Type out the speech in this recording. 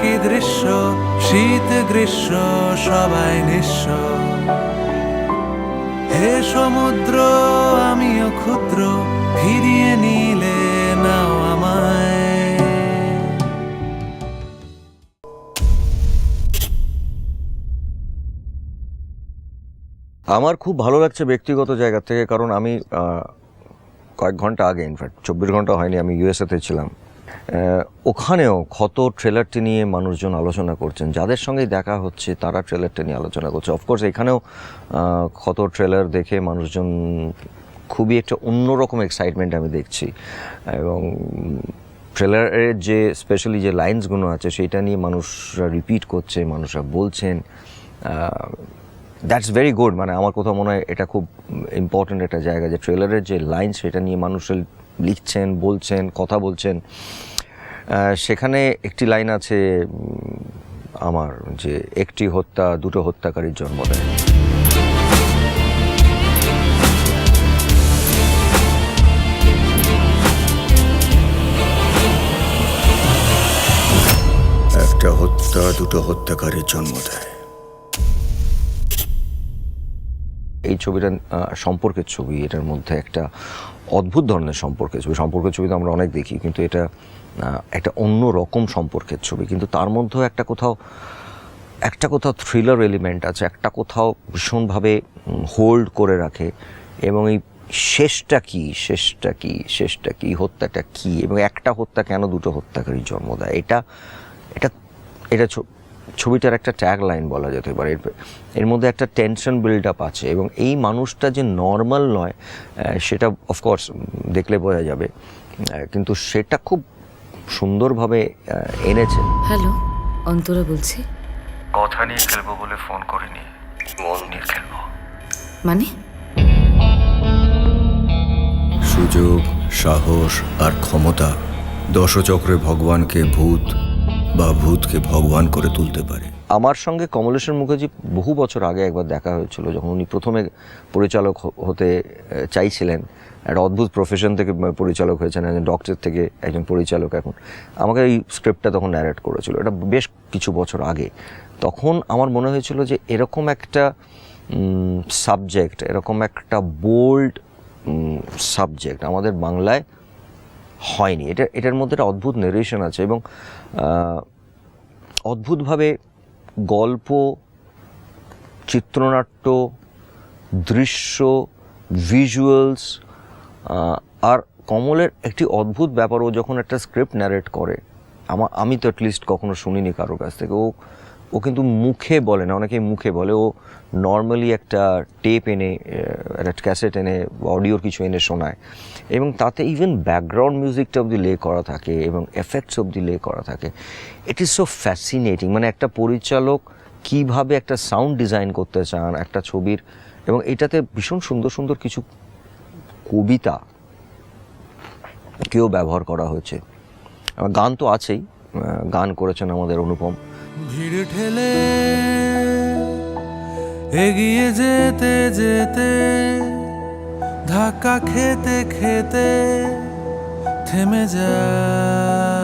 একই দৃশ্য, শীত গ্রীষ্ম সবাই নিঃস্ব। হে সমুদ্র আমিও ক্ষুদ্র, ফিরিয়ে নিলে নাও আমায়। আমার খুব ভালো লাগছে ব্যক্তিগত জায়গা থেকে, কারণ আমি কয়েক ঘন্টা আগে, ইনফ্যাক্ট 24 ঘন্টা হয়নি, আমি ইউএসএতে ছিলাম। ওখানেও ক্ষত ট্রেলারটি নিয়ে মানুষজন আলোচনা করছেন, যাদের সঙ্গেই দেখা হচ্ছে তারা ট্রেলারটা নিয়ে আলোচনা করছে। অফকোর্স এখানেও ক্ষত ট্রেলার দেখে মানুষজন খুবই একটা অন্যরকম এক্সাইটমেন্ট আমি দেখছি, এবং ট্রেলারের যে স্পেশালি যে লাইন্সগুলো আছে সেইটা নিয়ে মানুষরা রিপিট করছে, মানুষরা বলছেন। That's very good. মানে আমার কোথাও মনে হয় এটা খুব ইম্পর্ট্যান্ট একটা জায়গা, যে ট্রেলারের যে লাইন সেটা নিয়ে মানুষরা লিখছেন, বলছেন, কথা বলছেন। সেখানে একটি লাইন আছে আমার, যে একটি হত্যা দুটো হত্যাকারীর জন্ম দেয়। একটা হত্যা দুটো হত্যাকারীর জন্ম দেয়। এই ছবিটা সম্পর্কের ছবি, এটার মধ্যে একটা অদ্ভুত ধরনের সম্পর্কের ছবি। সম্পর্কের ছবি তো আমরা অনেক দেখি, কিন্তু এটা একটা অন্য রকম সম্পর্কের ছবি। কিন্তু তার মধ্যেও একটা কোথাও থ্রিলার এলিমেন্ট আছে, একটা কোথাও ভীষণভাবে হোল্ড করে রাখে। এবং এই শেষটা কি, হত্যাটা কি, এবং একটা হত্যা কেন দুটো হত্যাকারীর জন্ম দেয়, এটা ছবিটার একটা ট্যাগ লাইন বলা যেতে পারে। এর মধ্যে একটা টেনশন বিল্ড আপ আছে, এবং এই মানুষটা যে নর্মাল নয় সেটা অফকোর্স দেখলে বোঝা যাবে, কিন্তু সেটা খুব সুন্দরভাবে এনেছে। হ্যালো, অন্তরা বলছি। কথা নিয়ে খেলবো বলে ফোন করিনি, মন নিয়ে খেলবো। মানে? সুযোগ, সাহস আর ক্ষমতা দশচক্রে ভগবানকে ভূত বা ভূতকে ভগবান করে তুলতে পারে। আমার সঙ্গে কমলেশ্বর মুখার্জি বহু বছর আগে একবার দেখা হয়েছিল, যখন উনি প্রথমে পরিচালক হতে চাইছিলেন। একটা অদ্ভুত প্রফেশন থেকে পরিচালক হয়েছেন, একজন ডক্টর থেকে একজন পরিচালক। এখন আমাকে এই স্ক্রিপ্টটা তখন ন্যারেট করেছিল, এটা বেশ কিছু বছর আগে। তখন আমার মনে হয়েছিল যে এরকম একটা সাবজেক্ট, এরকম একটা বোল্ড সাবজেক্ট আমাদের বাংলায় হয়নি। এটার মধ্যে একটা অদ্ভুত নেরেশন আছে, এবং অদ্ভুতভাবে গল্প, চিত্রনাট্য, দৃশ্য, ভিজুয়ালস। আর কমলের একটি অদ্ভুত ব্যাপার, ও যখন একটা স্ক্রিপ্ট ন্যারেট করে, আমি তো অ্যাটলিস্ট কখনো শুনিনি কারোর কাছ থেকে, ও কিন্তু মুখে বলে না, অনেকেই মুখে বলে। ও নর্মালি একটা টেপ এনে, একটা ক্যাসেট এনে, অডিওর কিছু এনে শোনায়, এবং তাতে ইভেন ব্যাকগ্রাউন্ড মিউজিকটা অবধি লে করা থাকে এবং এফেক্টস অবধি লে করা থাকে। It is so fascinating. মানে একটা পরিচালক কিভাবে একটা সাউন্ড ডিজাইন করতে চান একটা ছবির, এবং এটাতে ভীষণ সুন্দর সুন্দর কিছু কবিতা কেউ ব্যবহার করা হয়েছে। গান তো আছেই, গান করেছেন আমাদের অনুপম। ভিড় ঠেলে এগিয়ে যেতে যেতে, ধাক্কা খেতে খেতে থেমে যায়।